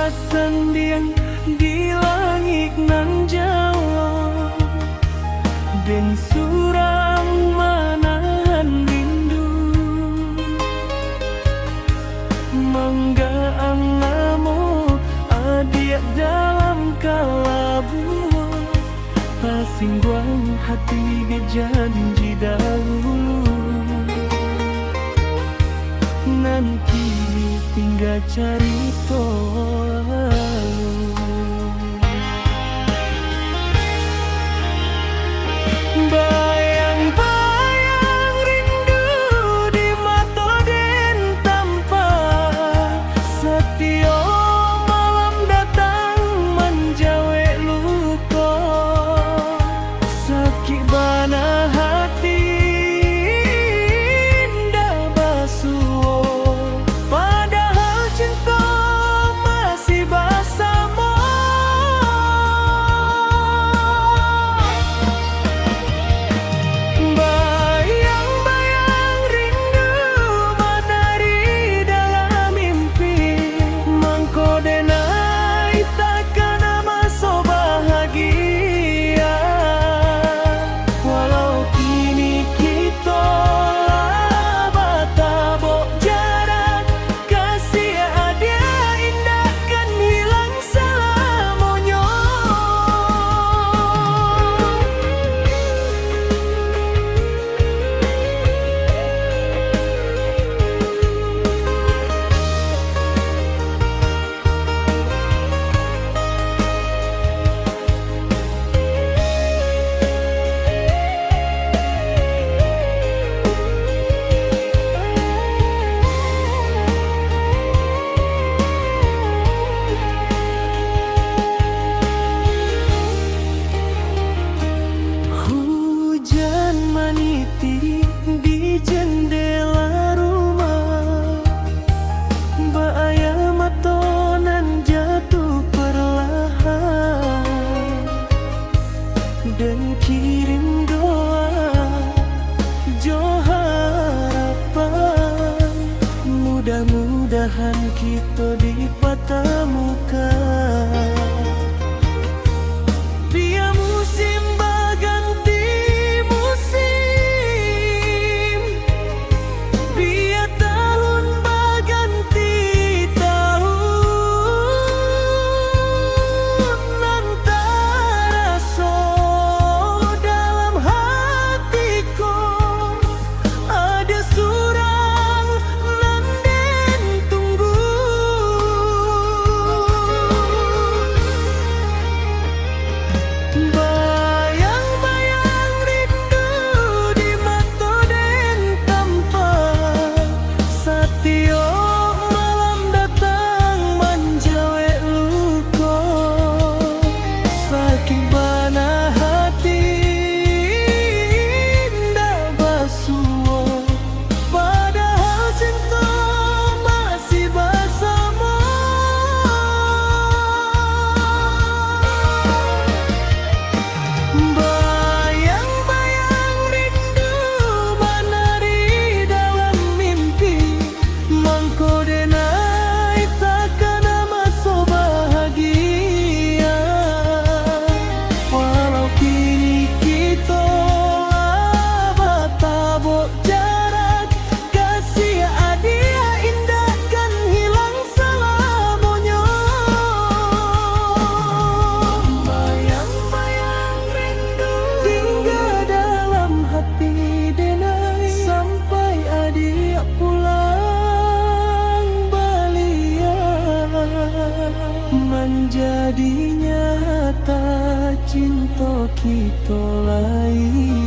pasendian di langit nan jauh, dan surang manahan rindu manggaangamu adik dalam kalabu, pasingguang hati janji dahulu, nanti tinggal cari tolong. Bayang-bayang rindu di mata den tanpa setiap malam datang menjawe luka, sakit bana hati indah basuh, padahal cinta masih bersama. Bayang-bayang rindu menari dalam mimpi, mengkodenai takkan masuk bahagia, walau kini kita bertabuk jarak, kasih ada indah kan hilang selamanya. Hujan meniti di jendela rumah, bahaya matonan jatuh perlahan, dan kirim doa jo harapan, mudah-mudahan kita dipertemukan. Biar musim berganti musim, biar tahun berganti tahun, antara so dalam hatiku ada surang nan den tunggu. Bayang-bayang rindu di mata den tanpa setiap malam datang menjawe luka, saking bana hati indah basuh, padahal cinta masih bersama. Bayang-bayang rindu menari dalam mimpi, mengkodenai takkan masuk bahagia, walau kini kita bertabuk jarak, kasih adia indah kan hilang selamanya. Bayang-bayang rindu tinggal dalam hati denai, sampai adik pulang balik, menjadi nyata cinta kita lain.